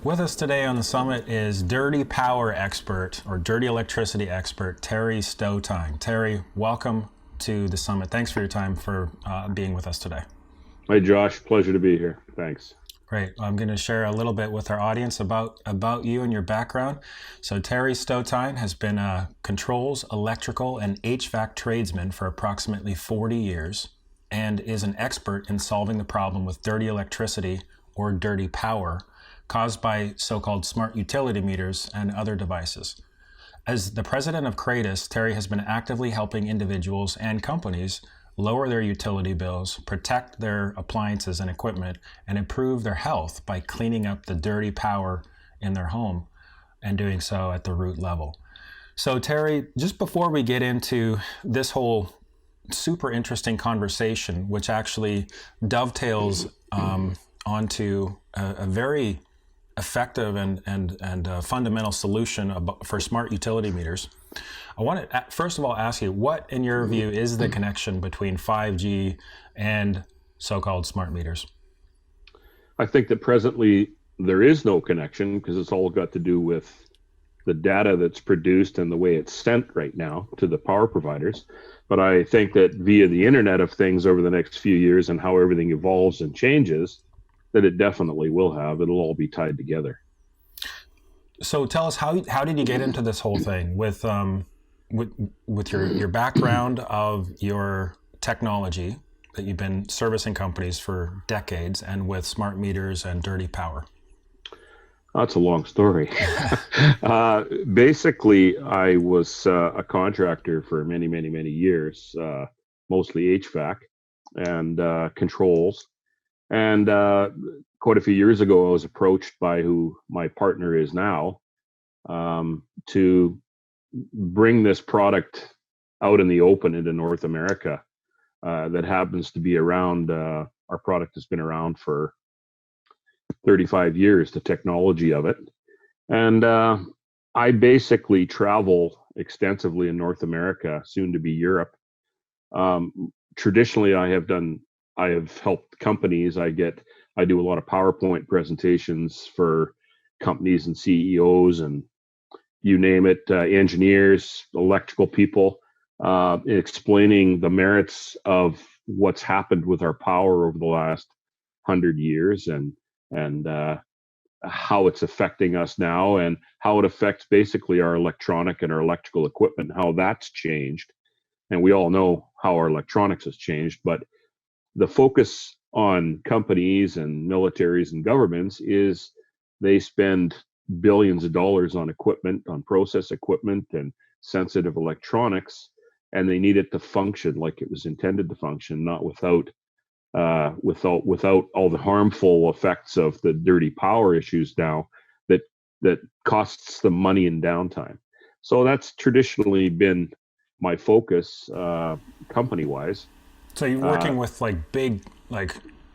With us today on the summit is dirty power expert or dirty electricity expert, Terry Stotyn. Terry, welcome to the summit. Thanks for your time for being with us today. Hi, Josh. Pleasure to be here. Thanks. Great. I'm going to share a little bit with our audience about you and your background. So Terry Stotyn has been a controls, electrical, and HVAC tradesman for approximately 40 years and is an expert in solving the problem with dirty electricity or dirty power caused by so-called smart utility meters and other devices. As the president of Kratos, Terry has been actively helping individuals and companies lower their utility bills, protect their appliances and equipment, and improve their health by cleaning up the dirty power in their home and doing so at the root level. So Terry, just before we get into this whole super interesting conversation, which actually dovetails onto a very effective and fundamental solution for smart utility meters, I want to first of all ask you, what in your view is the connection between 5G and so-called smart meters? I think that presently there is no connection because it's all got to do with the data that's produced and the way it's sent right now to the power providers. But I think that via the Internet of Things over the next few years and how everything evolves and changes, that it definitely will have. It'll all be tied together. So tell us, how did you get into this whole thing with your background of your technology that you've been servicing companies for decades and with smart meters and dirty power? That's a long story. Basically, I was a contractor for many, many, many years, mostly HVAC and controls. And quite a few years ago, I was approached by who my partner is now to bring this product out in the open into North America that happens to be around. Our product has been around for 35 years, the technology of it. And I basically travel extensively in North America, soon to be Europe. Traditionally, I have helped companies. I do a lot of PowerPoint presentations for companies and CEOs and you name it, engineers, electrical people, explaining the merits of what's happened with our power over the last 100 years and how it's affecting us now and how it affects basically our electronic and our electrical equipment, how that's changed. And we all know how our electronics has changed, but the focus on companies and militaries and governments is they spend billions of dollars on equipment, on process equipment and sensitive electronics, and they need it to function like it was intended to function, not without all the harmful effects of the dirty power issues now that costs them money and downtime. So that's traditionally been my focus company-wise. So you're working with big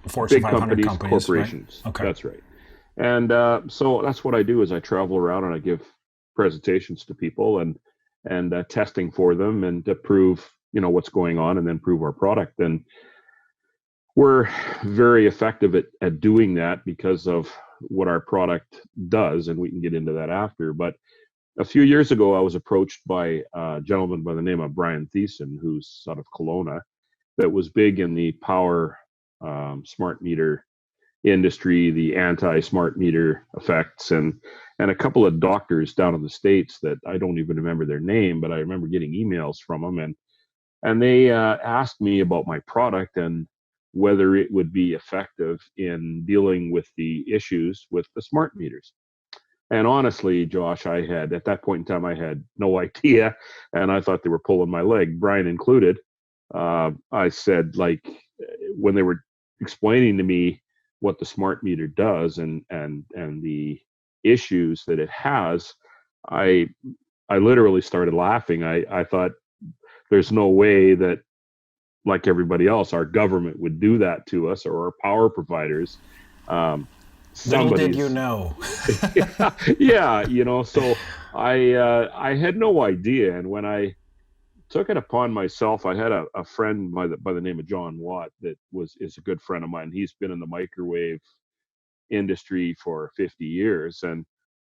Fortune 500 companies, corporations. Right? Okay. That's right. And so that's what I do is I travel around and I give presentations to people and testing for them and to prove what's going on and then prove our product. And we're very effective at doing that because of what our product does, and we can get into that after. But a few years ago, I was approached by a gentleman by the name of Brian Thiessen, who's out of Kelowna, that was big in the power smart meter industry, the anti-smart meter effects, and a couple of doctors down in the States that I don't even remember their name, but I remember getting emails from them, and they asked me about my product and whether it would be effective in dealing with the issues with the smart meters. And honestly, Josh, at that point in time, I had no idea, and I thought they were pulling my leg, Brian included. I said, when they were explaining to me what the smart meter does and the issues that it has, I literally started laughing. I thought there's no way that, like everybody else, our government would do that to us or our power providers. Little did you know. Yeah, so I had no idea. And when I took it upon myself. I had a friend by the name of John Watt that is a good friend of mine. He's been in the microwave industry for 50 years. And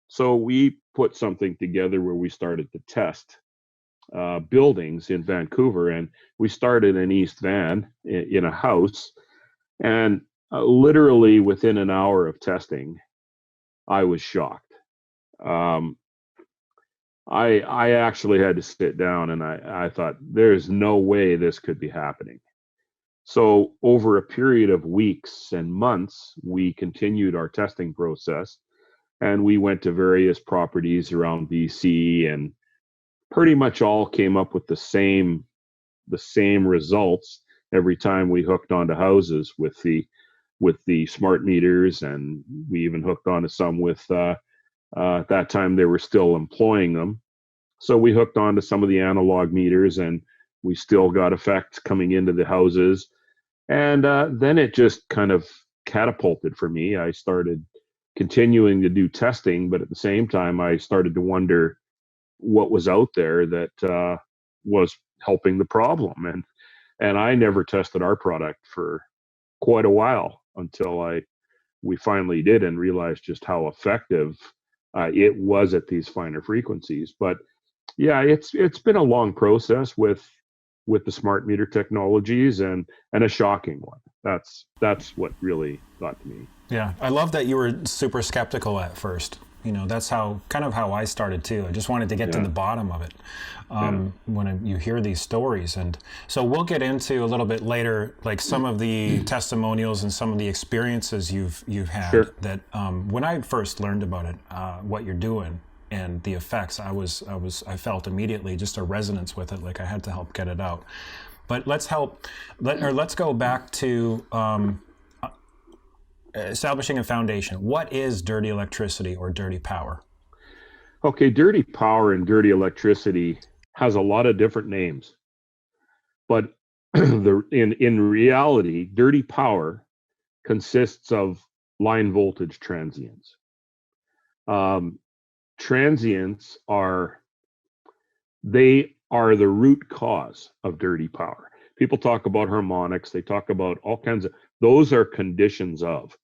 so we put something together where we started to test buildings in Vancouver. And we started in East Van in a house. And literally within an hour of testing, I was shocked. Um, I actually had to sit down and I thought, there's no way this could be happening. So over a period of weeks and months, we continued our testing process and we went to various properties around BC and pretty much all came up with the same results every time we hooked onto houses with the smart meters, and we even hooked onto some with at that time they were still employing them. So we hooked onto some of the analog meters, and we still got effects coming into the houses. And then it just kind of catapulted for me. I started continuing to do testing, but at the same time, I started to wonder what was out there that was helping the problem. And I never tested our product for quite a while until we finally did and realized just how effective it was at these finer frequencies. But yeah, it's been a long process with the smart meter technologies, and a shocking one. That's what really got to me. Yeah, I love that you were super skeptical at first. That's how I started too. I just wanted to get to Yeah, the bottom of it. yeah, When you hear these stories, and so we'll get into a little bit later, like some of the testimonials and some of the experiences you've had. sure. That when I first learned about it, what you're doing and the effects, I felt immediately just a resonance with it. Like I had to help get it out. But let's go back to establishing a foundation. What is dirty electricity or dirty power? Okay, dirty power and dirty electricity has a lot of different names, but in reality, dirty power consists of line voltage transients. Um, Transients are the root cause of dirty power. People talk about harmonics, they talk about all kinds of those are conditions of.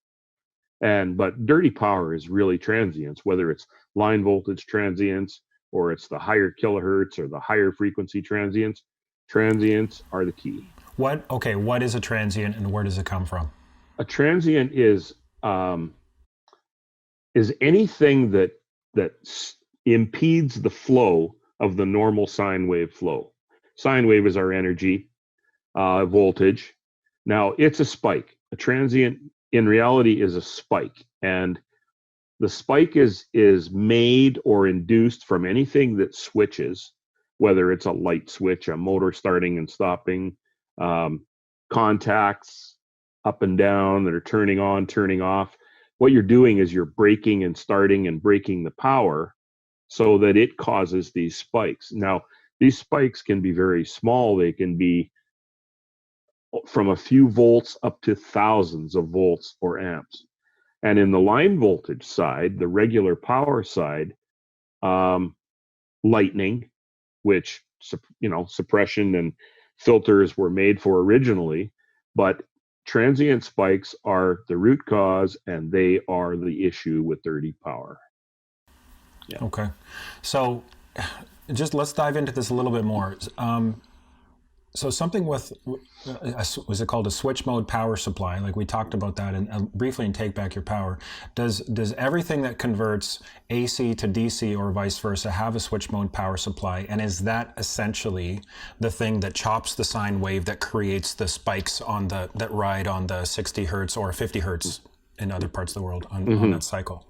But dirty power is really transients, whether it's line voltage transients or it's the higher kilohertz or the higher frequency transients. Transients are the key. What is a transient and where does it come from? A transient um, is anything that impedes the flow of the normal sine wave flow. Sine wave is our energy voltage. Now it's a spike. A transient in reality is a spike, and the spike is made or induced from anything that switches, whether it's a light switch, a motor starting and stopping, um, contacts up and down that are turning on, turning off. What you're doing is you're breaking and starting and breaking the power so that it causes these spikes. Now, these spikes can be very small. They can be from a few volts up to thousands of volts or amps. And in the line voltage side, the regular power side, um, lightning, which suppression and filters were made for originally, but transient spikes are the root cause, and they are the issue with dirty power. Yeah, Okay, so just let's dive into this a little bit more. So something with was it called a switch mode power supply? Like we talked about that and briefly in Take Back Your Power. Does everything that converts AC to DC or vice versa have a switch mode power supply? And is that essentially the thing that chops the sine wave that creates the spikes that ride on the 60 hertz or 50 hertz in other parts of the world on mm-hmm. that cycle?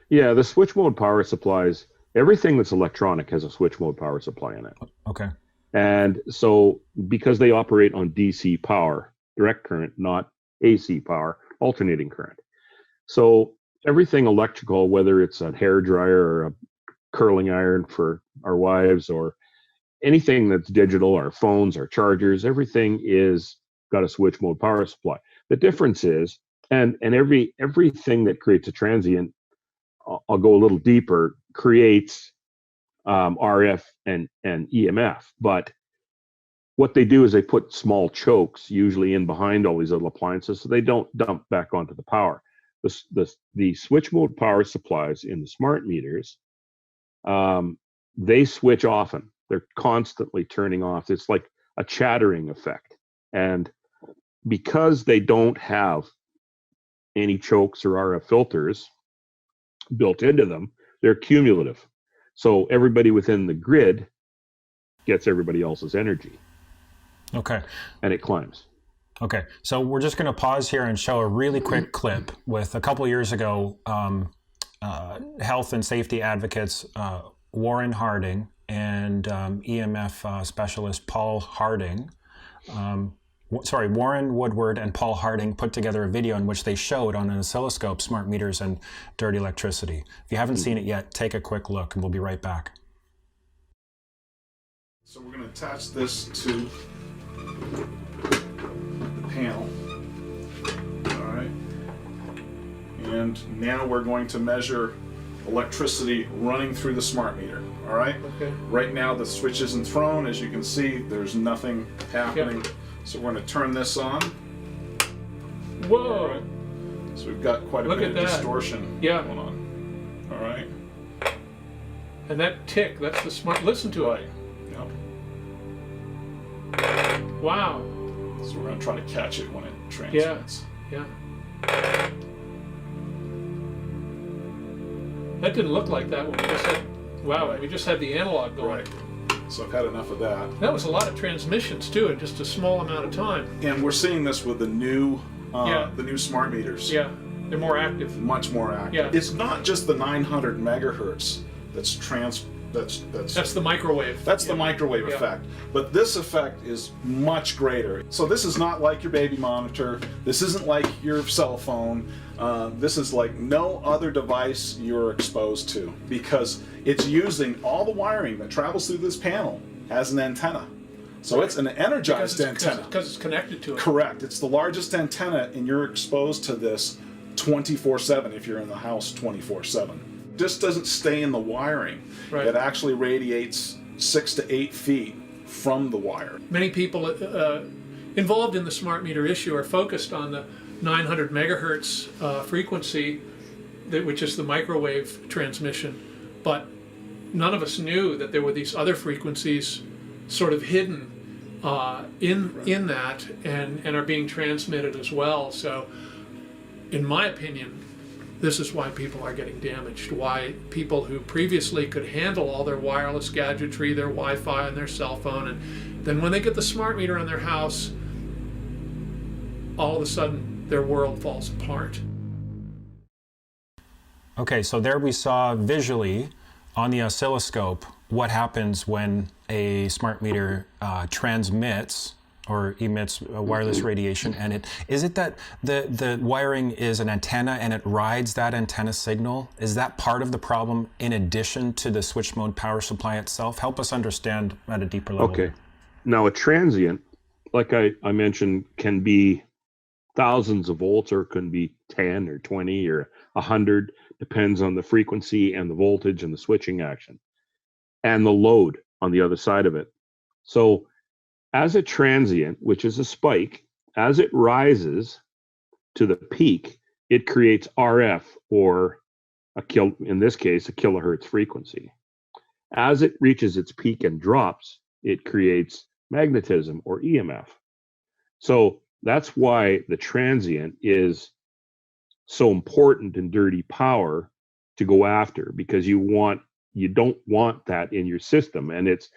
Yeah, the switch mode power supplies. Everything that's electronic has a switch mode power supply in it. Okay. And so, because they operate on DC power, direct current, not AC power, alternating current. So, everything electrical, whether it's a hair dryer or a curling iron for our wives, or anything that's digital, our phones, our chargers, everything is got a switch mode power supply. The difference is, and everything that creates a transient, I'll go a little deeper, creates RF and EMF, but what they do is they put small chokes usually in behind all these little appliances so they don't dump back onto the power. The switch mode power supplies in the smart meters, they switch often. They're constantly turning off. It's like a chattering effect. And because they don't have any chokes or RF filters built into them, they're cumulative. So everybody within the grid gets everybody else's energy. Okay. And it climbs. Okay. So we're just going to pause here and show a really quick clip with a couple years ago, health and safety advocates Warren Harding and EMF specialist Paul Harding. Warren Woodward and Paul Harding put together a video in which they showed on an oscilloscope smart meters and dirty electricity. If you haven't seen it yet, take a quick look and we'll be right back. So we're going to attach this to the panel. All right. And now we're going to measure electricity running through the smart meter. All right. Okay. Right now the switch isn't thrown. As you can see, there's nothing happening. Yep. So we're going to turn this on. Whoa! Right. So we've got quite a Look bit at of that. distortion Yeah. going on. All right. And that tick, that's the smart. Listen to Right. it. Yep. Wow. So we're going to try to catch it when it transmits. Yeah. That didn't look like that when we just had. Wow, Right. we just had the analog going. Right. So I've had enough of that. That was a lot of transmissions too in just a small amount of time. And we're seeing this with the new Yeah. the new smart meters. Yeah, they're more active. Much more active. Yeah. It's not just the 900 megahertz that's That's the microwave. the microwave Yeah. effect. But this effect is much greater. So this is not like your baby monitor. This isn't like your cell phone. This is like no other device you're exposed to, because it's using all the wiring that travels through this panel as an antenna. So it's an energized antenna. Because it's connected to it. Correct. It's the largest antenna, and you're exposed to this 24/7 if you're in the house 24/7. This doesn't stay in the wiring. Right. It actually radiates 6 to 8 feet from the wire. Many people involved in the smart meter issue are focused on the 900 megahertz frequency, which is the microwave transmission, but none of us knew that there were these other frequencies sort of hidden in that and are being transmitted as well. So in my opinion, this is why people are getting damaged, why people who previously could handle all their wireless gadgetry, their Wi-Fi and their cell phone, and then when they get the smart meter in their house, all of a sudden their world falls apart. Okay, so there we saw visually on the oscilloscope what happens when a smart meter transmits or emits wireless radiation, and is it that the wiring is an antenna and it rides that antenna signal? Is that part of the problem in addition to the switch mode power supply itself? Help us understand at a deeper level. Okay. Now a transient, like I mentioned, can be thousands of volts, or it can be 10 or 20 or 100, depends on the frequency and the voltage and the switching action and the load on the other side of it. So as a transient, which is a spike, as it rises to the peak, it creates RF, or in this case, a kilohertz frequency. As it reaches its peak and drops, it creates magnetism, or EMF. So that's why the transient is so important in dirty power to go after, because you don't want that in your system, and it's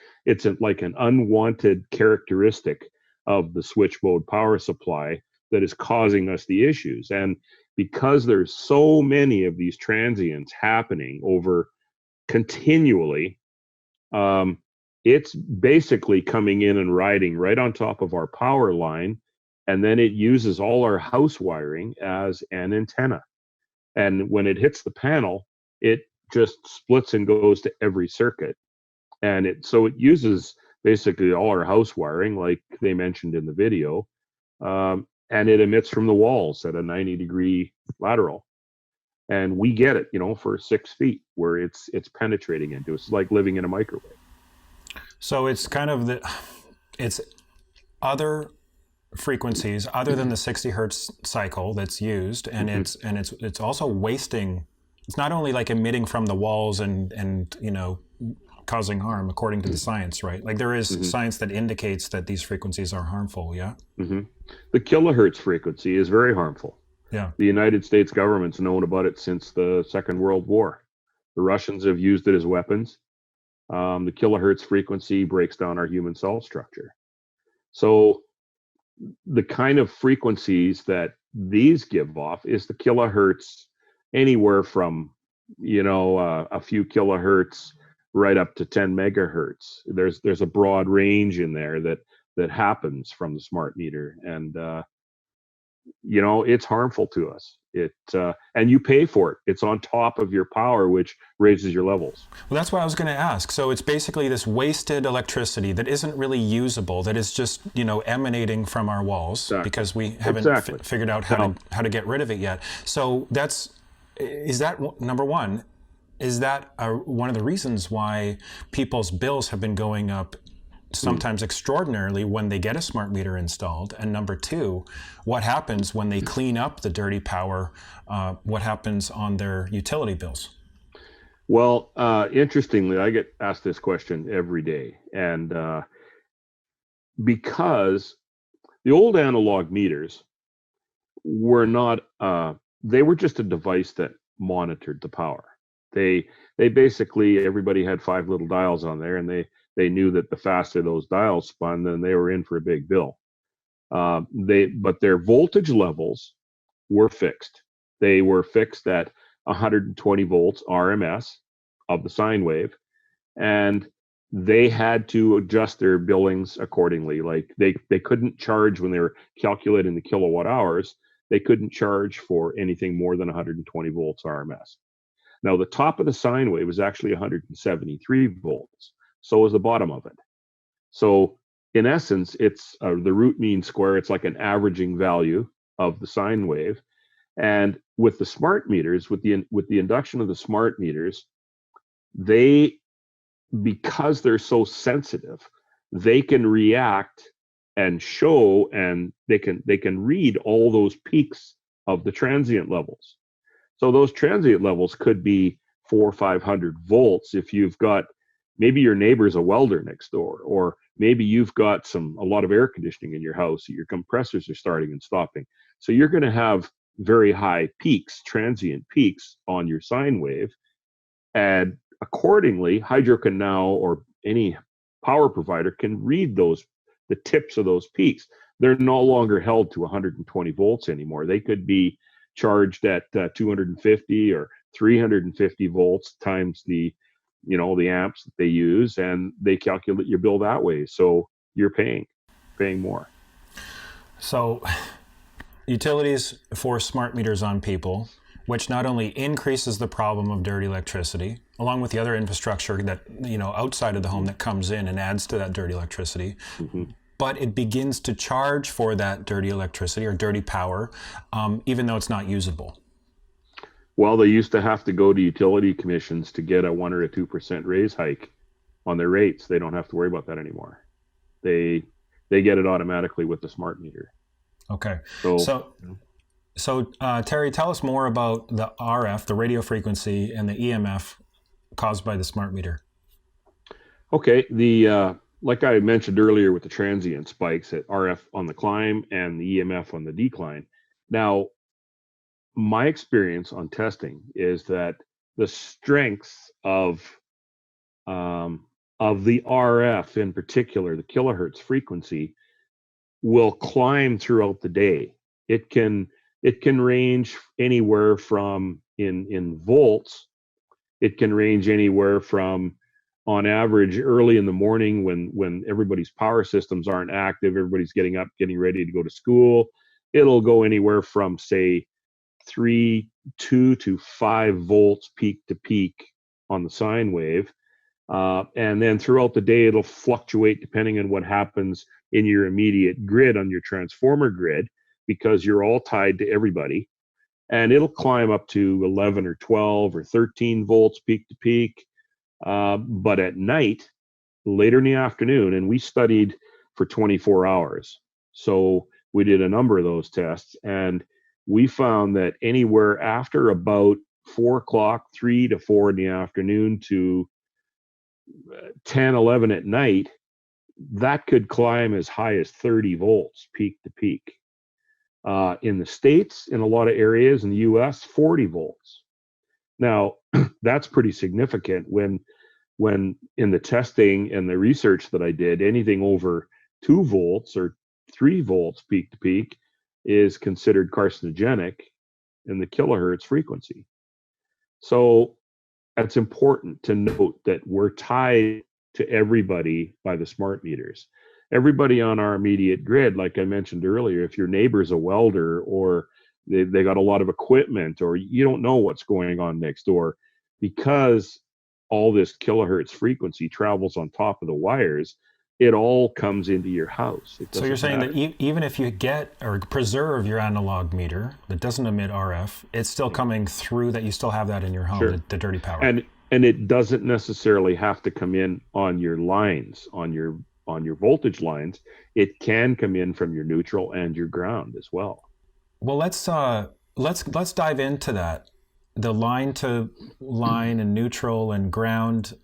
like an unwanted characteristic of the switch mode power supply that is causing us the issues. And because there's so many of these transients happening over continually, it's basically coming in and riding right on top of our power line, and then it uses all our house wiring as an antenna. And when it hits the panel, it just splits and goes to every circuit. And it uses basically all our house wiring, like they mentioned in the video, and it emits from the walls at a 90-degree lateral. And we get it, for 6 feet where it's penetrating into. It's like living in a microwave. So it's kind of other frequencies other than the 60 hertz cycle that's used, and it's also wasting. It's not only like emitting from the walls and causing harm according to the science, right? Like there is science that indicates that these frequencies are harmful. Yeah. The kilohertz frequency is very harmful. Yeah. The United States government's known about it since the Second World War. The Russians have used it as weapons. The kilohertz frequency breaks down our human cell structure. So the kind of frequencies that these give off is the kilohertz, anywhere from a few kilohertz right up to 10 megahertz. There's a broad range in there that happens from the smart meter, and it's harmful to us. And you pay for it. It's on top of your power, which raises your levels. Well, that's what I was going to ask. So it's basically this wasted electricity that isn't really usable, that is just emanating from our walls because we haven't figured out how to get rid of it yet. So is that number one? Is that one of the reasons why people's bills have been going up sometimes extraordinarily when they get a smart meter installed? And number two, what happens when they clean up the dirty power? What happens on their utility bills? Well, interestingly, I get asked this question every day. And because the old analog meters were not, they were just a device that monitored the power. They basically, everybody had 5 little dials on there, and they knew that the faster those dials spun, then they were in for a big bill. But their voltage levels were fixed. They were fixed at 120 volts RMS of the sine wave, and they had to adjust their billings accordingly. Like they couldn't charge when they were calculating the kilowatt hours. They couldn't charge for anything more than 120 volts RMS. Now, the top of the sine wave is actually 173 volts. So is the bottom of it. So in essence, it's the root mean square. It's like an averaging value of the sine wave. And with the smart meters, with the induction of the smart meters, because they're so sensitive, they can react and show, and they can read all those peaks of the transient levels. So those transient levels could be 400 or 500 volts if you've got, maybe your neighbor's a welder next door, or maybe you've got a lot of air conditioning in your house, your compressors are starting and stopping. So you're going to have very high peaks, transient peaks on your sine wave. And accordingly, Hydro can now, or any power provider can read the tips of those peaks. They're no longer held to 120 volts anymore. They could be charged at 250 or 350 volts times the amps that they use, and they calculate your bill that way. So you're paying more. So utilities force smart meters on people, which not only increases the problem of dirty electricity, along with the other infrastructure that outside of the home that comes in and adds to that dirty electricity, but it begins to charge for that dirty electricity or dirty power, even though it's not usable. Well, they used to have to go to utility commissions to get a 1 or a 2% raise hike on their rates. They don't have to worry about that anymore. They get it automatically with the smart meter. Okay. So Terry, tell us more about the RF, the radio frequency, and the EMF caused by the smart meter. Okay. Like I mentioned earlier with the transient spikes, at RF on the climb and the EMF on the decline. Now, my experience on testing is that the strengths of the RF, in particular, the kilohertz frequency, will climb throughout the day. It can range anywhere from in volts. It can range anywhere from, on average, early in the morning when everybody's power systems aren't active, everybody's getting up, getting ready to go to school. It'll go anywhere from, say, 2 to 5 volts peak to peak on the sine wave. And then throughout the day, it'll fluctuate depending on what happens in your immediate grid, on your transformer grid, because you're all tied to everybody. And it'll climb up to 11 or 12 or 13 volts peak to peak. But at night, later in the afternoon, and we studied for 24 hours. So we did a number of those tests, and we found that anywhere after about 4 o'clock, 3 to 4 in the afternoon to 10, 11 at night, that could climb as high as 30 volts peak to peak. In the States, in a lot of areas in the US, 40 volts. Now, that's pretty significant when in the testing and the research that I did, anything over 2 volts or 3 volts peak to peak is considered carcinogenic in the kilohertz frequency. So it's important to note that we're tied to everybody by the smart meters. Everybody on our immediate grid, like I mentioned earlier, if your neighbor's a welder or they got a lot of equipment or you don't know what's going on next door, because all this kilohertz frequency travels on top of the wires, it all comes into your house. So you're saying that even if you get or preserve your analog meter that doesn't emit RF, it's still coming through, that you still have that in your home, Sure. the dirty power. And it doesn't necessarily have to come in on your lines, on your voltage lines. It can come in from your neutral and your ground as well. Well, let's dive into that. The line to line and neutral and ground,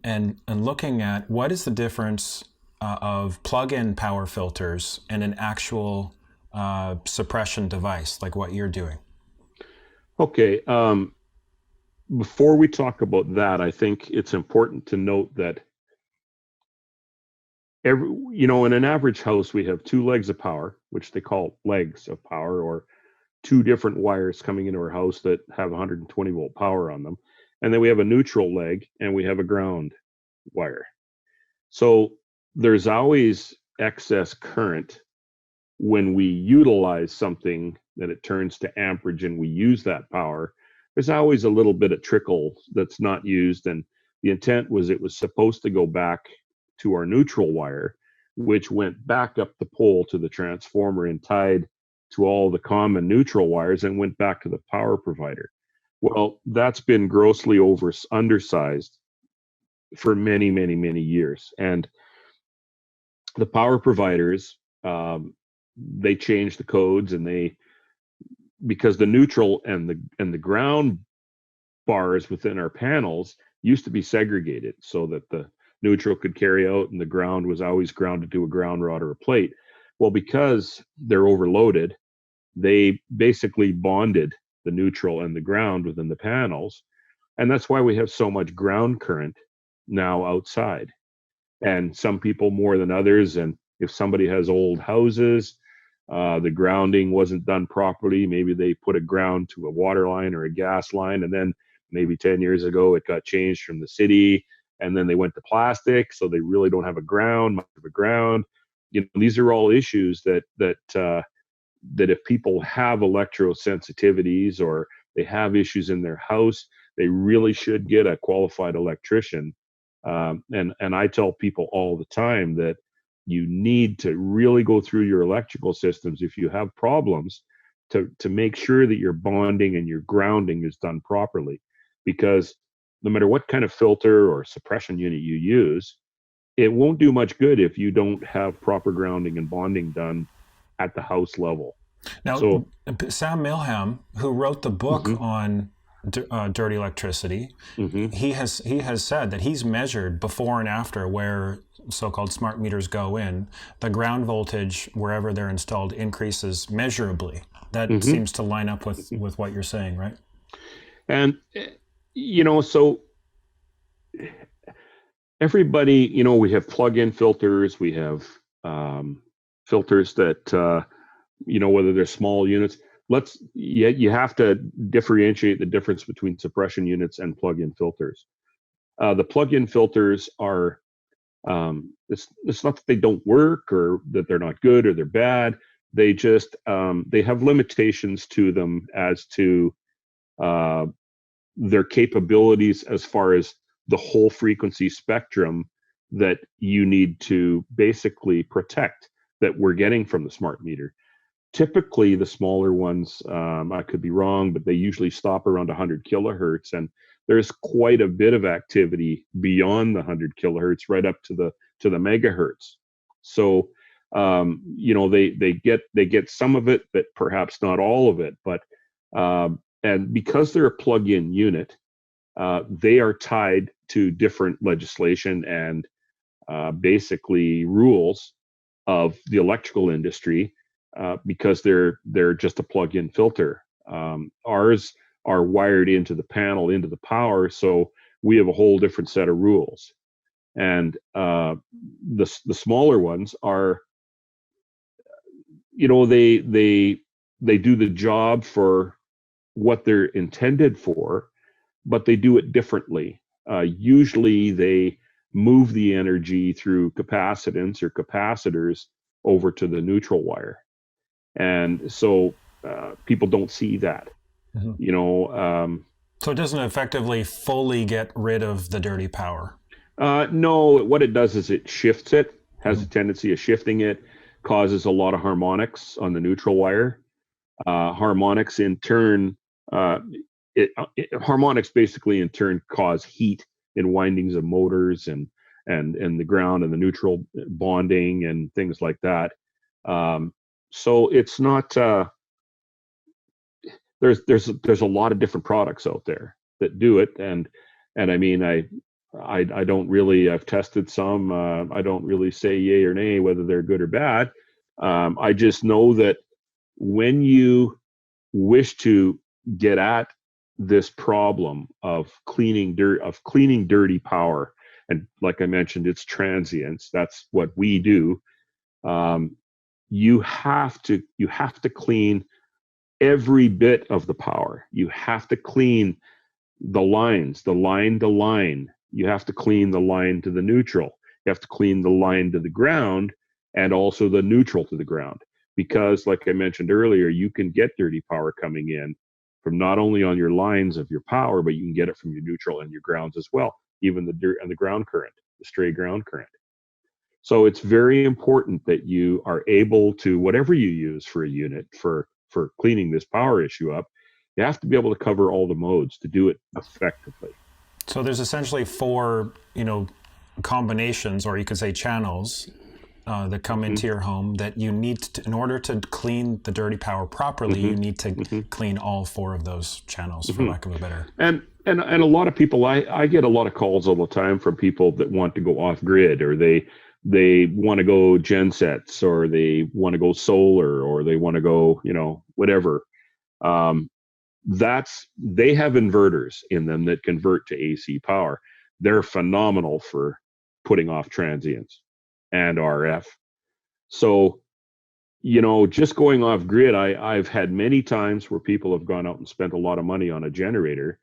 and looking at what is the difference of plug-in power filters and an actual suppression device like what you're doing. Okay. Before we talk about that, I think it's important to note that in an average house, we have 2 legs of power, which they call legs of power, or 2 different wires coming into our house that have 120 volt power on them. And then we have a neutral leg and we have a ground wire. So there's always excess current when we utilize something that it turns to amperage and we use that power. There's always a little bit of trickle that's not used. And the intent was it was supposed to go back to our neutral wire, which went back up the pole to the transformer and tied to all the common neutral wires and went back to the power provider. Well, that's been grossly undersized for many, many, many years. And the power providers, they changed the codes, and because the neutral and the ground bars within our panels used to be segregated so that the neutral could carry out and the ground was always grounded to a ground rod or a plate. Well, because they're overloaded, they basically bonded the neutral and the ground within the panels. And that's why we have so much ground current now outside. And some people more than others. And if somebody has old houses, the grounding wasn't done properly. Maybe they put a ground to a water line or a gas line, and then maybe 10 years ago it got changed from the city, and then they went to plastic, so they really don't have much of a ground. These are all issues that if people have electrosensitivities or they have issues in their house, they really should get a qualified electrician. And I tell people all the time that you need to really go through your electrical systems if you have problems to make sure that your bonding and your grounding is done properly. Because no matter what kind of filter or suppression unit you use, it won't do much good if you don't have proper grounding and bonding done at the house level. Now, Sam Milham, who wrote the book on dirty electricity, he has said that he's measured before and after where so-called smart meters go in. The ground voltage wherever they're installed increases measurably. That seems to line up with what you're saying, right? And so everybody, we have plug-in filters, we have filters that whether they're small units. You have to differentiate the difference between suppression units and plug-in filters. The plug-in filters are, it's not that they don't work or that they're not good or they're bad. They just, they have limitations to them as to their capabilities as far as the whole frequency spectrum that you need to basically protect that we're getting from the smart meter. Typically, the smaller ones, I could be wrong, but they usually stop around 100 kilohertz, and there's quite a bit of activity beyond the 100 kilohertz, right up to the megahertz. So they get some of it, but perhaps not all of it. But and because they're a plug-in unit, they are tied to different legislation and basically rules of the electrical industry because they're just a plug-in filter. Ours are wired into the panel, into the power, so we have a whole different set of rules. And the smaller ones are, they do the job for what they're intended for, but they do it differently. Usually they move the energy through capacitance or capacitors over to the neutral wire. And so people don't see that. Mm-hmm. So it doesn't effectively fully get rid of the dirty power. No, what it does is it shifts it, has a tendency of shifting it, causes a lot of harmonics on the neutral wire. Harmonics in turn, harmonics basically in turn cause heat in windings of motors and the ground and the neutral bonding and things like that. So it's not. There's a lot of different products out there that do it, and I mean I don't really. I've tested some. I don't really say yay or nay whether they're good or bad. I just know that when you wish to get at this problem of cleaning dirty power, and like I mentioned, it's transients. That's what we do. You have to clean every bit of the power. You have to clean the lines, the line to line. You have to clean the line to the neutral. You have to clean the line to the ground and also the neutral to the ground. Because like I mentioned earlier, you can get dirty power coming in from not only on your lines of your power, but you can get it from your neutral and your grounds as well, even the dirt and the ground current, the stray ground current. So it's very important that you are able to, whatever you use for a unit for cleaning this power issue up, you have to be able to cover all the modes to do it effectively. So there's essentially four, combinations, or you could say channels, that come into your home that you need to, in order to clean the dirty power properly, you need to clean all four of those channels, for lack of a better. And a lot of people, I get a lot of calls all the time from people that want to go off grid, or they want to go gensets, or they want to go solar, or they want to go, whatever. They have inverters in them that convert to AC power. They're phenomenal for putting off transients and RF. So, just going off grid, I've had many times where people have gone out and spent a lot of money on a generator,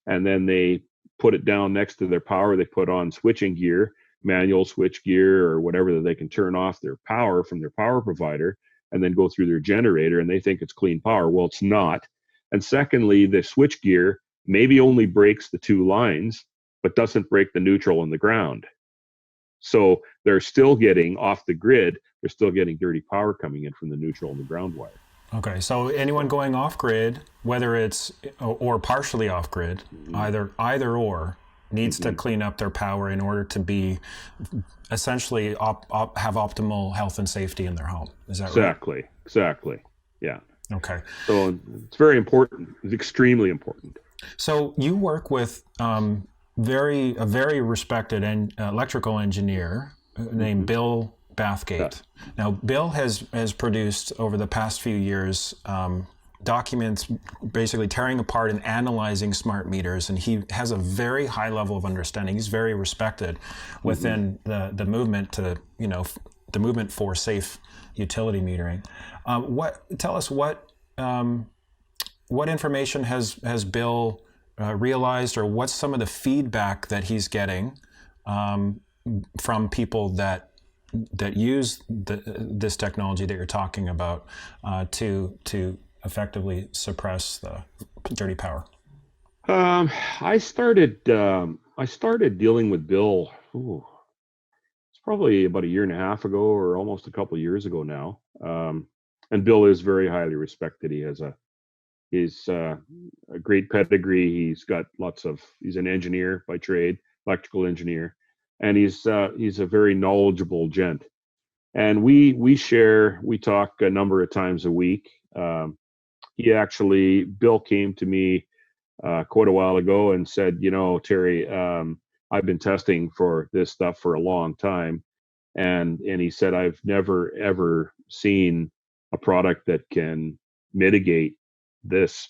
and then they put it down next to their power. They put on switching gear, manual switch gear, or whatever, that they can turn off their power from their power provider and then go through their generator, and they think it's clean power. Well, it's not. And secondly, the switch gear maybe only breaks the two lines, but doesn't break the neutral and the ground. So they're still getting off the grid. They're still getting dirty power coming in from the neutral and the ground wire. Okay, so anyone going off grid, whether it's or partially off grid, either or, needs to clean up their power in order to be essentially have optimal health and safety in their home. Is that right? Exactly. Yeah. Okay. So it's very important. It's extremely important. So you work with a very respected electrical engineer named Bill Bathgate. Yeah. Now, Bill has produced over the past few years documents basically tearing apart and analyzing smart meters, and he has a very high level of understanding. He's very respected within the movement to the movement for safe utility metering. Tell us what information has Bill realized, or what's some of the feedback that he's getting from people that use this technology that you're talking about to effectively suppress the dirty power? I started dealing with Bill. It's probably about a year and a half ago, or almost a couple of years ago now. And Bill is very highly respected. He's a great pedigree. He's an engineer by trade, electrical engineer, and he's a very knowledgeable gent. and we talk a number of times a week. Bill came to me quite a while ago and said, Terry, I've been testing for this stuff for a long time, and he said, I've never ever seen a product that can mitigate this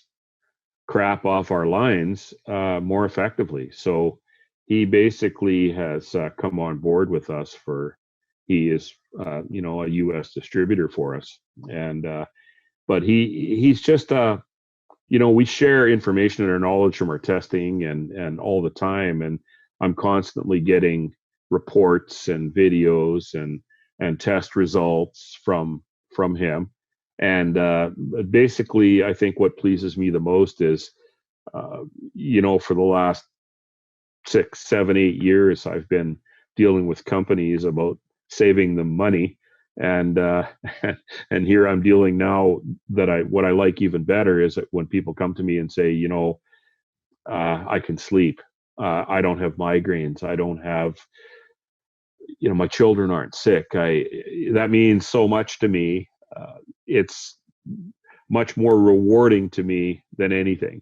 crap off our lines more effectively. So he basically has come on board with us. He is a U.S. distributor for us, and but he's just we share information and our knowledge from our testing and all the time, and I'm constantly getting reports and videos and test results from him. And basically, I think what pleases me the most is, for the last 6, 7, 8 years, I've been dealing with companies about saving them money, and and here I'm dealing now that what I like even better is that when people come to me and say, I can sleep, I don't have migraines, I don't have, my children aren't sick. That means so much to me. It's much more rewarding to me than anything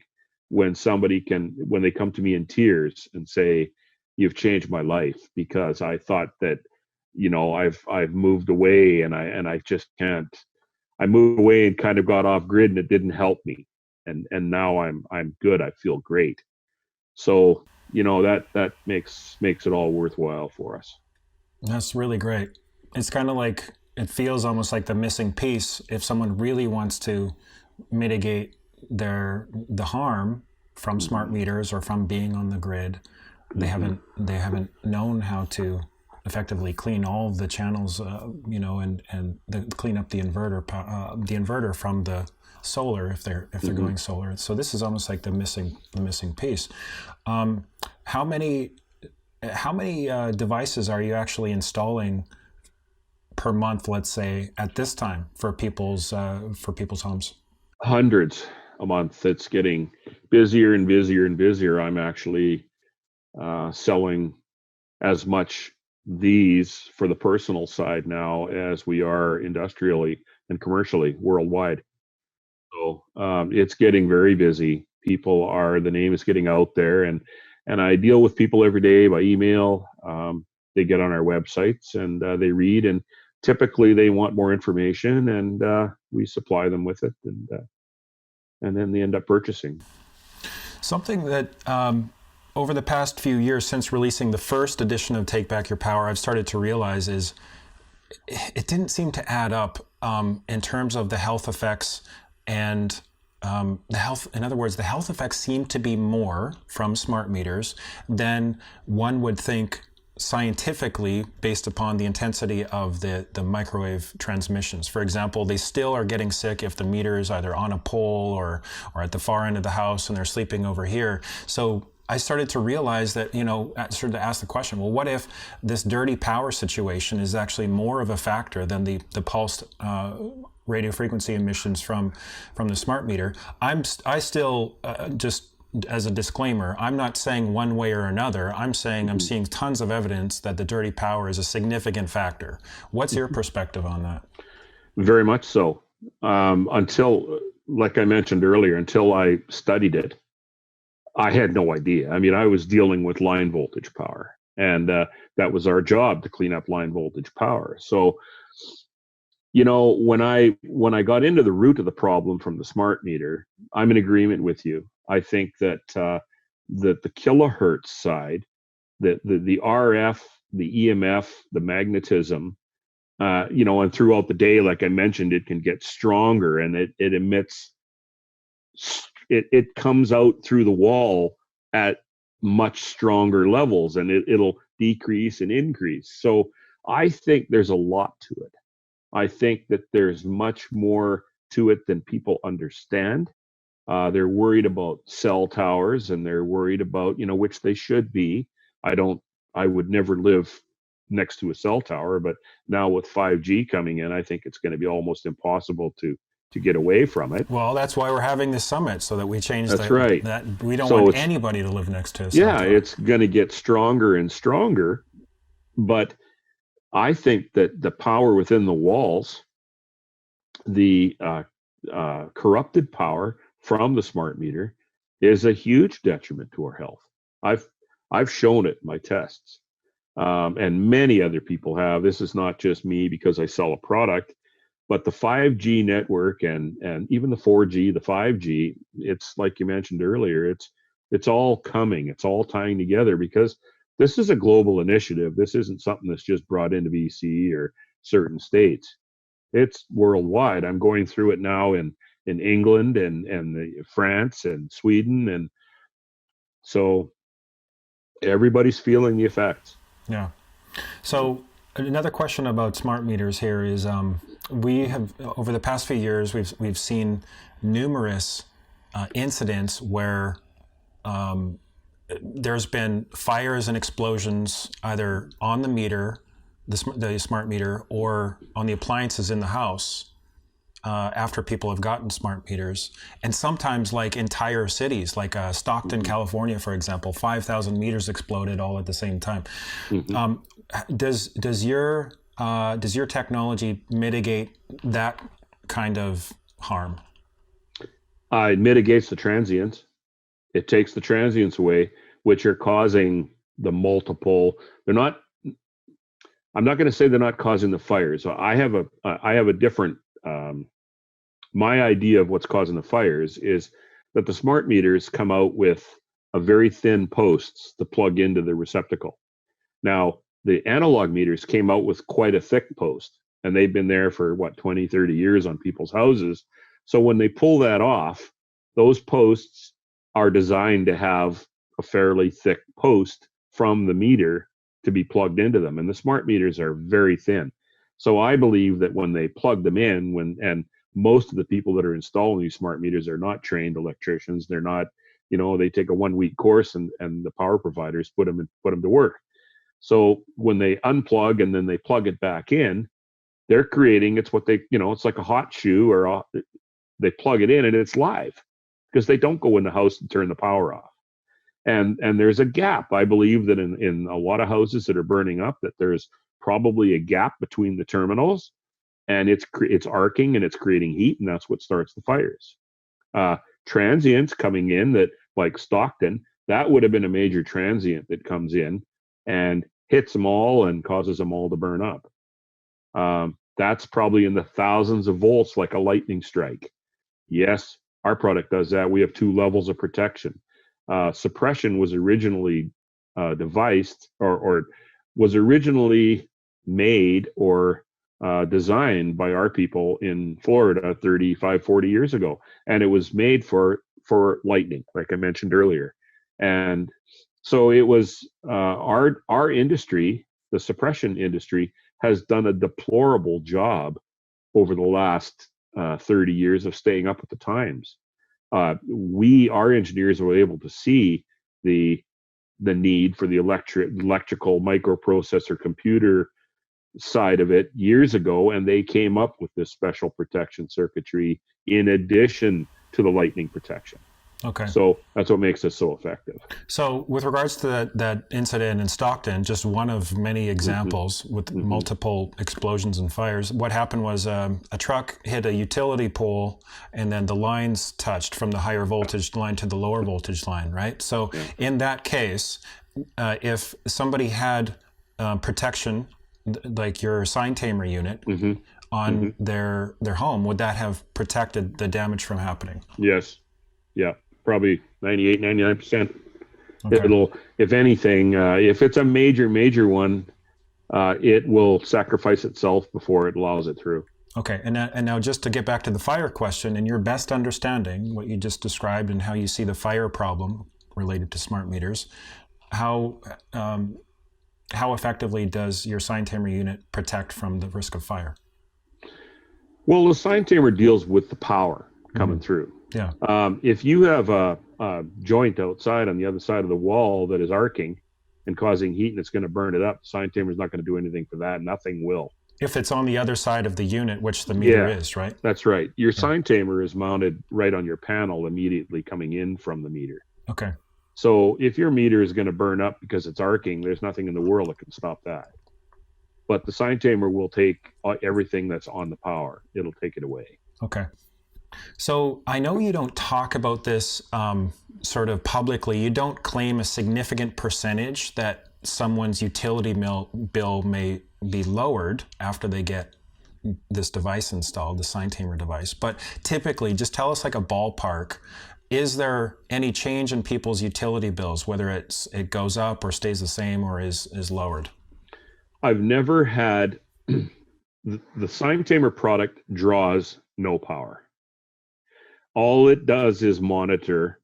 when they come to me in tears and say, you've changed my life, because I thought that, I've moved away and I just can't. I moved away and kind of got off grid, and it didn't help me. And now I'm good. I feel great. So, that makes it all worthwhile for us. That's really great. It's kind of like, it feels almost like the missing piece. If someone really wants to mitigate the harm from smart meters or from being on the grid, they haven't known how to effectively clean all of the channels, and clean up the inverter from the solar if they're going solar. So this is almost like the missing piece. How many devices are you actually installing per month, let's say, at this time for people's homes? Hundreds a month. It's getting busier and busier and busier. I'm actually selling as much these for the personal side now as we are industrially and commercially worldwide. So it's getting very busy. The name is getting out there, and I deal with people every day by email. They get on our websites and they read, and typically they want more information, and we supply them with it, and then they end up purchasing. Something that over the past few years, since releasing the first edition of Take Back Your Power, I've started to realize is it didn't seem to add up in terms of the health effects and in other words, the health effects seem to be more from smart meters than one would think scientifically based upon the intensity of the microwave transmissions. For example, they still are getting sick if the meter is either on a pole or at the far end of the house and they're sleeping over here. So I started to realize that, I started to ask the question, well, what if this dirty power situation is actually more of a factor than the pulsed radio frequency emissions from the smart meter? I still just as a disclaimer, I'm not saying one way or another. I'm saying I'm seeing tons of evidence that the dirty power is a significant factor. What's your perspective on that? Very much so. Until, like I mentioned earlier, until I studied it, I had no idea. I mean, I was dealing with line voltage power, and that was our job, to clean up line voltage power. So, when I got into the root of the problem from the smart meter, I'm in agreement with you. I think that the kilohertz side, the RF, the EMF, the magnetism, and throughout the day, like I mentioned, it can get stronger, and it emits. It comes out through the wall at much stronger levels, and it'll decrease and increase. So I think there's a lot to it. I think that there's much more to it than people understand. They're worried about cell towers, and they're worried about, which they should be. I would never live next to a cell tower, but now with 5G coming in, I think it's going to be almost impossible to get away from it. Well, that's why we're having this summit, so that we change That's right. that we don't want anybody to live next to a cell tower. It's going to get stronger and stronger, but I think that the power within the walls, the corrupted power from the smart meter, is a huge detriment to our health. I've I've shown it in my tests, and many other people have. This is not just me because I sell a product, but the 5G network and even the 4G, the 5G, it's like you mentioned earlier, it's all coming, it's all tying together because this is a global initiative. This isn't something that's just brought into BC or certain states. It's worldwide. I'm going through it now in England and France and Sweden, and so everybody's feeling the effects. Yeah. So another question about smart meters here is we have over the past few years we've seen numerous incidents where there's been fires and explosions either on the meter, the smart meter, or on the appliances in the house after people have gotten smart meters. And sometimes like entire cities, like Stockton, California, for example, 5,000 meters exploded all at the same time. Does your technology mitigate that kind of harm? It mitigates the transients. It takes the transients away, which are causing the multiple. They're not. I'm not going to say they're not causing the fires. I have a different. My idea of what's causing the fires is that the smart meters come out with a very thin posts to plug into the receptacle. Now, the analog meters came out with quite a thick post, and they've been there for 20, 30 years on people's houses. So when they pull that off, those posts are designed to have a fairly thick post from the meter to be plugged into them. And the smart meters are very thin. So I believe that when they plug them in, and most of the people that are installing these smart meters are not trained electricians. They're not, they take a 1-week course and the power providers put them to work. So when they unplug and then they plug it back in, they're creating, it's what they, it's like a hot shoe, or they plug it in and it's live because they don't go in the house and turn the power off. And there's a gap. I believe that in a lot of houses that are burning up, that there's probably a gap between the terminals, and it's arcing and it's creating heat, and that's what starts the fires. Transients coming in, that like Stockton, that would have been a major transient that comes in and hits them all and causes them all to burn up. That's probably in the thousands of volts, like a lightning strike. Yes, our product does that. We have 2 levels of protection. Suppression was originally devised or was originally made or designed by our people in Florida 35, 40 years ago. And it was made for lightning, like I mentioned earlier. And so it was our industry, the suppression industry, has done a deplorable job over the last 30 years of staying up with the times. Our engineers were able to see the need for the electrical microprocessor computer side of it years ago, and they came up with this special protection circuitry in addition to the lightning protection. Okay. So that's what makes us so effective. So with regards to that incident in Stockton, just one of many examples with multiple explosions and fires, what happened was a truck hit a utility pole and then the lines touched from the higher voltage line to the lower voltage line, right? So in that case, if somebody had protection, like your sign tamer unit, on their home, would that have protected the damage from happening? Yes. Yeah. Probably 98, 99%. Okay. It'll, if anything, if it's a major one, it will sacrifice itself before it allows it through. Okay, and now just to get back to the fire question, in your best understanding, what you just described and how you see the fire problem related to smart meters, how effectively does your sign tamer unit protect from the risk of fire? Well, the sign tamer deals with the power coming through. Yeah. If you have a joint outside on the other side of the wall that is arcing and causing heat and it's going to burn it up, the sign tamer is not going to do anything for that. Nothing will. If it's on the other side of the unit, which the meter is, right? That's right. Your sign tamer is mounted right on your panel immediately coming in from the meter. Okay. So if your meter is going to burn up because it's arcing, there's nothing in the world that can stop that. but the sign tamer will take everything that's on the power. It'll take it away. Okay. So I know you don't talk about this sort of publicly. You don't claim a significant percentage that someone's utility bill may be lowered after they get this device installed, the sign tamer device. But typically, just tell us like a ballpark. Is there any change in people's utility bills, whether it goes up or stays the same or is lowered? I've never had the sign tamer product draws no power. All it does is monitor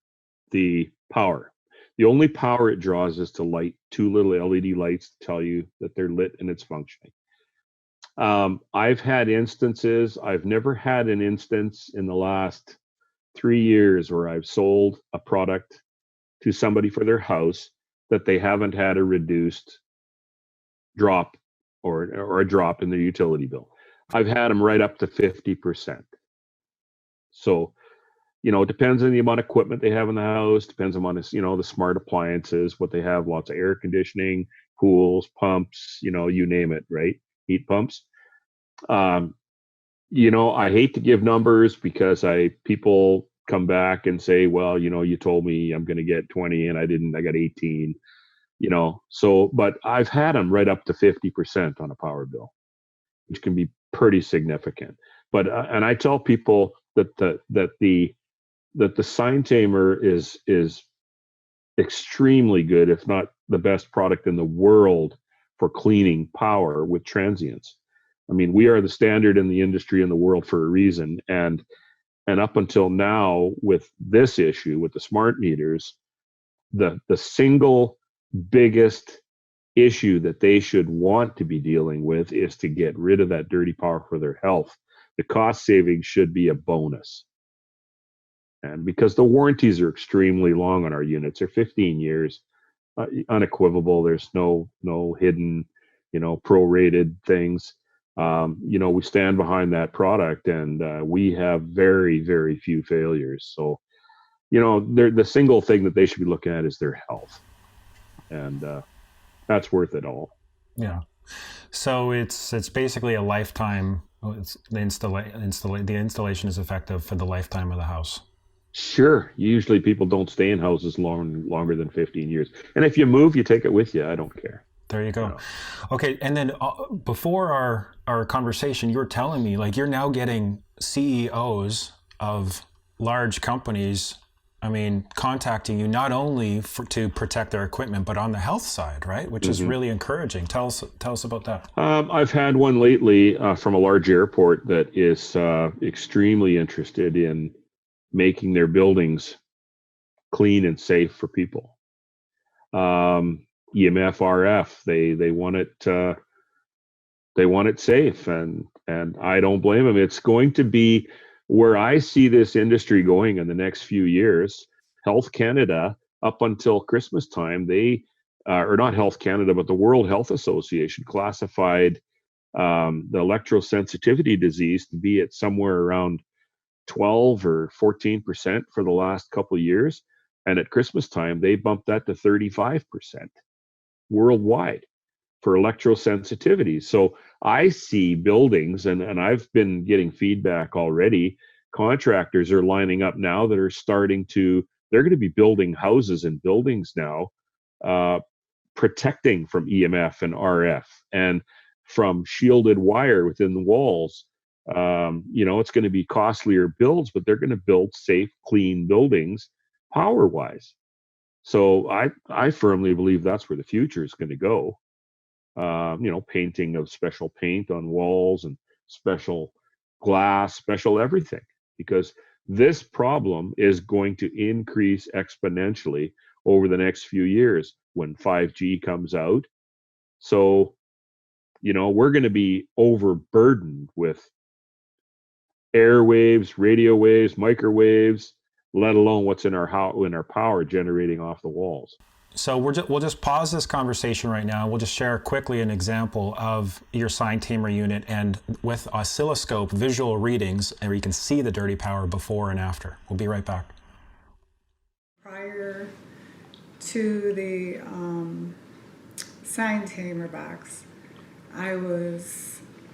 the power. The only power it draws is to light two little LED lights to tell you that they're lit and it's functioning. I've had instances, I've never had an instance in the last 3 years where I've sold a product to somebody for their house that they haven't had a reduced drop or a drop in their utility bill. I've had them right up to 50%. So, it depends on the amount of equipment they have in the house, depends on, the smart appliances, what they have, lots of air conditioning, pools, pumps, you name it, right? Heat pumps. I hate to give numbers because people come back and say, well, you told me I'm going to get 20 and I didn't, I got 18, but I've had them right up to 50% on a power bill, which can be pretty significant. But, and I tell people that the sign tamer is extremely good, if not the best product in the world for cleaning power with transients. I mean, we are the standard in the industry in the world for a reason. And up until now, with this issue, with the smart meters, the single biggest issue that they should want to be dealing with is to get rid of that dirty power for their health. The cost savings should be a bonus. And because the warranties are extremely long on our units, they're 15 years, unequivocal. There's no hidden, prorated things. We stand behind that product, and we have very, very few failures. So, the single thing that they should be looking at is their health, and that's worth it all. Yeah. So it's basically a lifetime. The installation is effective for the lifetime of the house. Sure. Usually people don't stay in houses longer than 15 years. And if you move, you take it with you. I don't care. There you go. Okay. And then before our conversation, you were telling me like you're now getting CEOs of large companies, contacting you not only to protect their equipment, but on the health side, right? Which is really encouraging. Tell us about that. I've had one lately from a large airport that is extremely interested in making their buildings clean and safe for people. EMF, RF, they want it safe, and I don't blame them. It's going to be where I see this industry going in the next few years. Health Canada, up until Christmas time, or not Health Canada, but the World Health Association classified the electrosensitivity disease to be at somewhere around 12 or 14% for the last couple of years. And at Christmas time, they bumped that to 35% worldwide for electrosensitivity. So I see buildings, and I've been getting feedback already. Contractors are lining up now that are they're going to be building houses and buildings now, protecting from EMF and RF and from shielded wire within the walls. It's going to be costlier builds, but they're going to build safe, clean buildings power wise. So I firmly believe that's where the future is going to go. Painting of special paint on walls and special glass, special everything, because this problem is going to increase exponentially over the next few years when 5G comes out. So, we're going to be overburdened with airwaves, radio waves, microwaves, let alone what's in our power generating off the walls. So we'll just pause this conversation right now. We'll just share quickly an example of your sign tamer unit, and with oscilloscope visual readings, and you can see the dirty power before and after. We'll be right back. Prior to the sign tamer box, I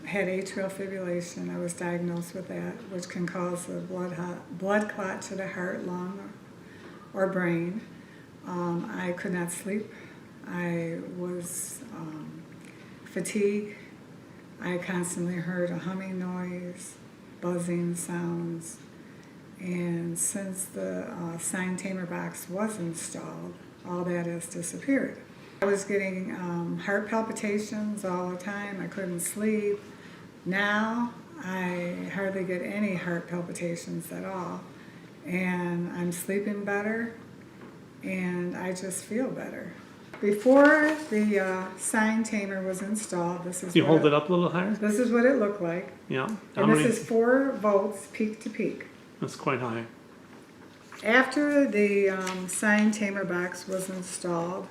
had atrial fibrillation. I was diagnosed with that, which can cause a blood clot to the heart, lung, or brain. I could not sleep. I was fatigued. I constantly heard a humming noise, buzzing sounds, and since the sign tamer box was installed, all that has disappeared. I was getting heart palpitations all the time. I couldn't sleep. Now I hardly get any heart palpitations at all, and I'm sleeping better, and I just feel better. Before the sign tamer was installed, this is You hold it up a little higher? This is what it looked like. Yeah. And this is 4 volts peak to peak. That's quite high. After the sign tamer box was installed,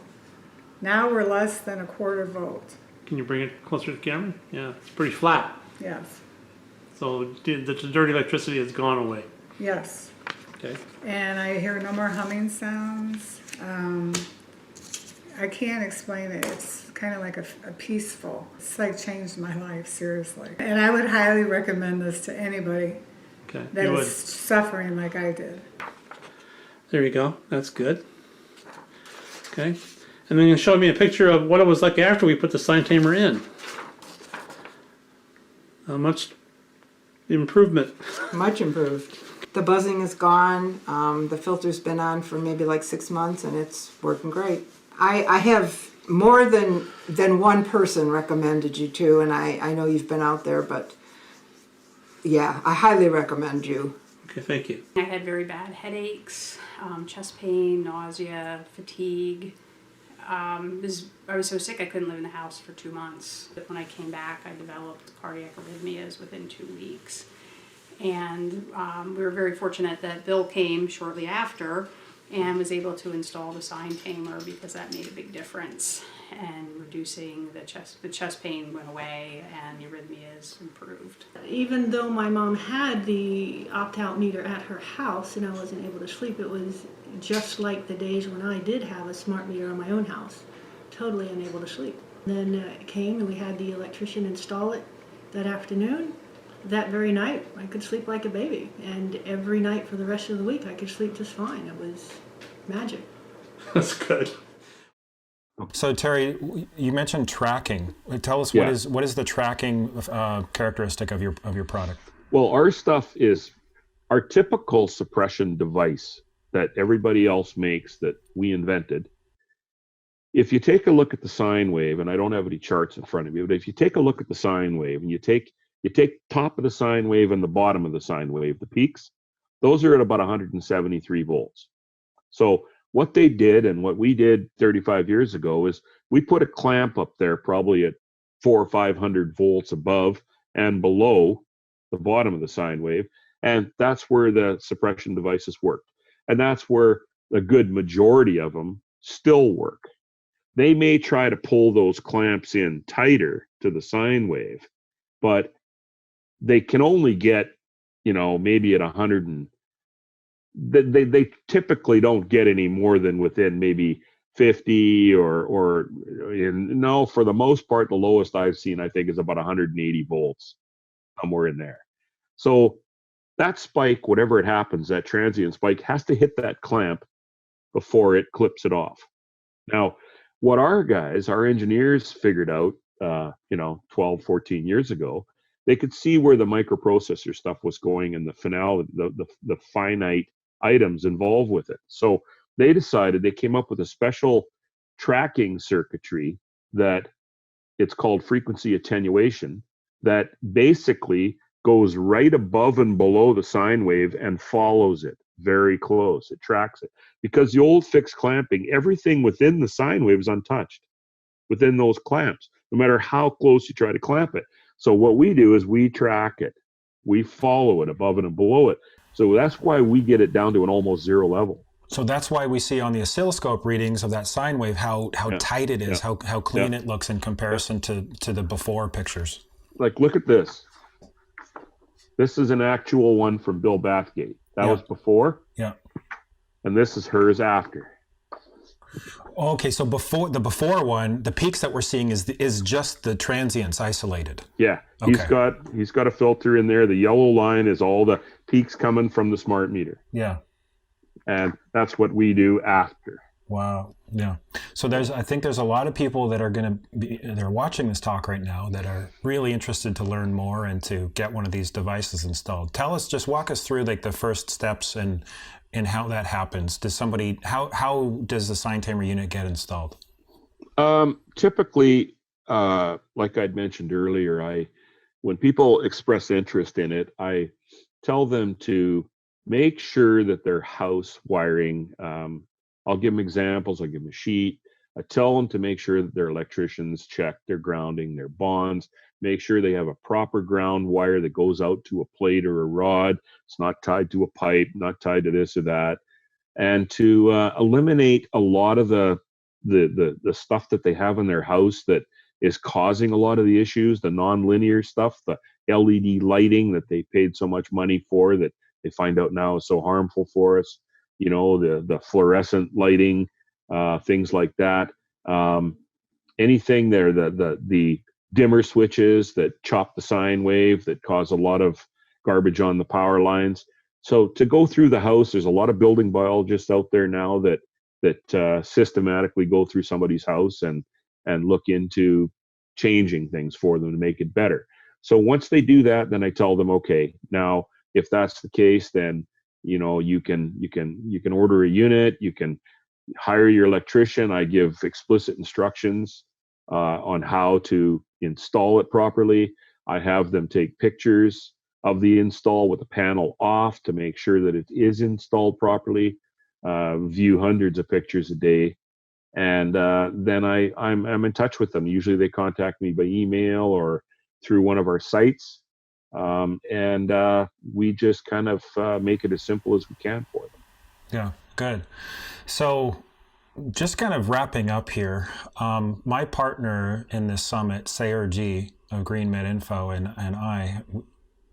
now we're less than a quarter volt. Can you bring it closer to the camera? Yeah, it's pretty flat. Yes. So the dirty electricity has gone away. Yes. Okay. And I hear no more humming sounds. I can't explain it. It's kind of like a peaceful. It's like changed my life, seriously. And I would highly recommend this to anybody Okay. that is suffering like I did. There you go. That's good. Okay. And then you showed me a picture of what it was like after we put the sign tamer in. How much improvement? Much improved. The buzzing is gone. The filter's been on for maybe like 6 months, and it's working great. I have more than one person recommended you to, and I know you've been out there, but yeah, I highly recommend you. Okay, thank you. I had very bad headaches, chest pain, nausea, fatigue. I was so sick I couldn't live in the house for 2 months. But when I came back, I developed cardiac arrhythmias within 2 weeks. And we were very fortunate that Bill came shortly after and was able to install the sign tamer because that made a big difference. And reducing the chest pain went away and the arrhythmias improved. Even though my mom had the opt-out meter at her house and I wasn't able to sleep, it was just like the days when I did have a smart meter on my own house, totally unable to sleep. Then it came and we had the electrician install it that afternoon. That very night, I could sleep like a baby, and every night for the rest of the week, I could sleep just fine. It was magic. That's good. So Terry, you mentioned tracking. Tell us what is the tracking characteristic of your product? Well, our stuff is our typical suppression device that everybody else makes that we invented. If you take a look at the sine wave, and I don't have any charts in front of you, but if you take a look at the sine wave and you take top of the sine wave and the bottom of the sine wave, the peaks, those are at about 173 volts. So what they did and what we did 35 years ago is we put a clamp up there probably at 400 or 500 volts above and below the bottom of the sine wave. And that's where the suppression devices worked. And that's where a good majority of them still work. They may try to pull those clamps in tighter to the sine wave, but they can only get, maybe at 100 and they typically don't get any more than within maybe 50 or for the most part, the lowest I've seen, I think, is about 180 volts, somewhere in there. So that spike, whatever it happens, that transient spike has to hit that clamp before it clips it off. Now, what our engineers figured out, 12, 14 years ago, they could see where the microprocessor stuff was going and the finite items involved with it. So they came up with a special tracking circuitry that it's called frequency attenuation that basically goes right above and below the sine wave and follows it very close. It tracks it. Because the old fixed clamping, everything within the sine wave is untouched within those clamps, no matter how close you try to clamp it. So what we do is we track it. We follow it above it and below it. So that's why we get it down to an almost zero level. So that's why we see on the oscilloscope readings of that sine wave how tight it is, how clean it looks in comparison to the before pictures. Like, look at this. This is an actual one from Bill Bathgate. That was before. Yeah. And this is hers after. Okay, so before one, the peaks that we're seeing is just the transients isolated. Yeah, Okay. he's got a filter in there. The yellow line is all the peaks coming from the smart meter, Yeah. and that's what we do after. Wow. Yeah. So I think there's a lot of people that are going to they're watching this talk right now that are really interested to learn more and to get one of these devices installed. Just walk us through like the first steps and how that happens. How does the sign tamer unit get installed? Typically, like I'd mentioned earlier, when people express interest in it, I tell them to make sure that their house wiring, I'll give them examples, I'll give them a sheet. I tell them to make sure that their electricians check their grounding, their bonds, make sure they have a proper ground wire that goes out to a plate or a rod. It's not tied to a pipe, not tied to this or that. And to eliminate a lot of the stuff that they have in their house that is causing a lot of the issues, the nonlinear stuff, the LED lighting that they paid so much money for that they find out now is so harmful for us. The fluorescent lighting, things like that. Anything there, the dimmer switches that chop the sine wave that cause a lot of garbage on the power lines. So to go through the house, there's a lot of building biologists out there now that systematically go through somebody's house and look into changing things for them to make it better. So once they do that, then I tell them, okay, now if that's the case, then you can order a unit, you can hire your electrician. I give explicit instructions on how to install it properly. I have them take pictures of the install with the panel off to make sure that it is installed properly. View hundreds of pictures a day, and then I'm in touch with them. Usually they contact me by email or through one of our sites, and we just kind of make it as simple as we can for them. Yeah, good. So just kind of wrapping up here, my partner in this summit, Sayer G of Green Med Info, and I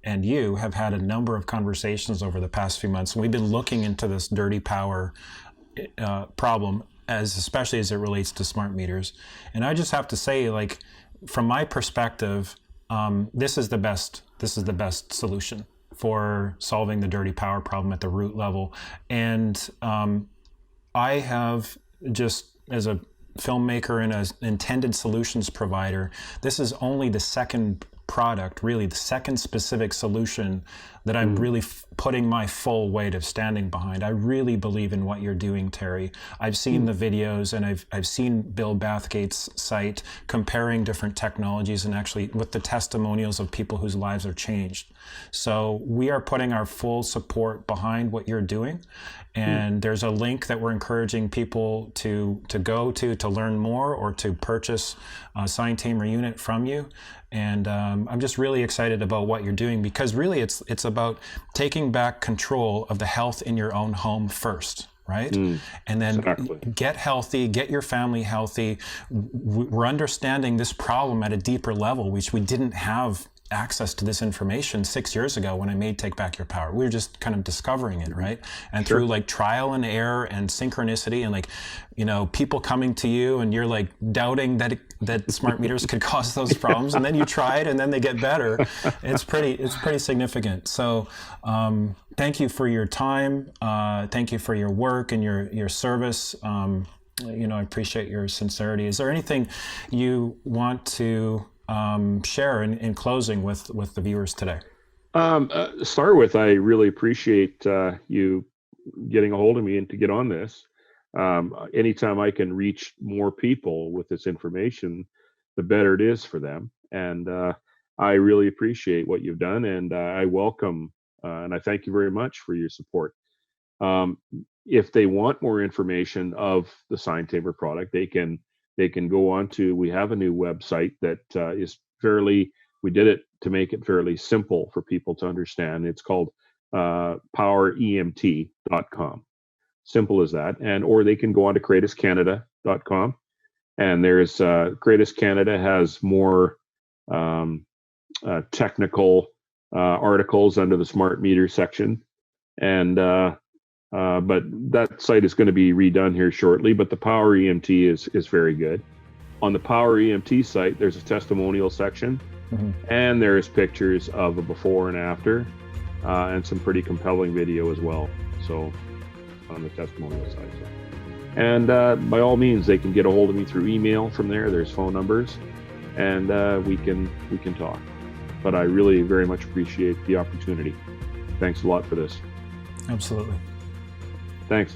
and you have had a number of conversations over the past few months. And we've been looking into this dirty power problem, especially as it relates to smart meters. And I just have to say, like, from my perspective, this is the best solution for solving the dirty power problem at the root level. And I have, just as a filmmaker and as intended solutions provider, this is only the second product, really the second specific solution that I'm really putting my full weight of standing behind. I really believe in what you're doing, Terry. I've seen the videos, and I've seen Bill Bathgate's site comparing different technologies and actually with the testimonials of people whose lives are changed. So we are putting our full support behind what you're doing. And there's a link that we're encouraging people to go to learn more or to purchase a sign tamer unit from you. And I'm just really excited about what you're doing, because really it's about taking back control of the health in your own home first, right? And then get healthy, get your family healthy. We're understanding this problem at a deeper level, which we didn't have access to this information 6 years ago when I made Take Back Your Power. We were just kind of discovering it, right? And through like trial and error and synchronicity and people coming to you and you're like doubting that smart meters could cause those problems, and then you try it and then they get better. It's pretty significant. So thank you for your time. Thank you for your work and your service. I appreciate your sincerity. Is there anything you want to share in closing with the viewers today? Start with, I really appreciate you getting a hold of me and to get on this. Anytime I can reach more people with this information, the better it is for them. And I really appreciate what you've done, and I welcome and I thank you very much for your support. If they want more information of the sign tamer product, they can go on to, we have a new website that we did it to make it fairly simple for people to understand. It's called poweremt.com. Simple as that. Or they can go on to kratuscanada.com. And there's Kratus Canada has more technical articles under the smart meter section. And But that site is going to be redone here shortly. But the Power EMT is very good. On the Power EMT site, there's a testimonial section, and there's pictures of a before and after, and some pretty compelling video as well. So on the testimonial site. And by all means, they can get a hold of me through email from there. There's phone numbers, and we can talk. But I really very much appreciate the opportunity. Thanks a lot for this. Absolutely. Thanks.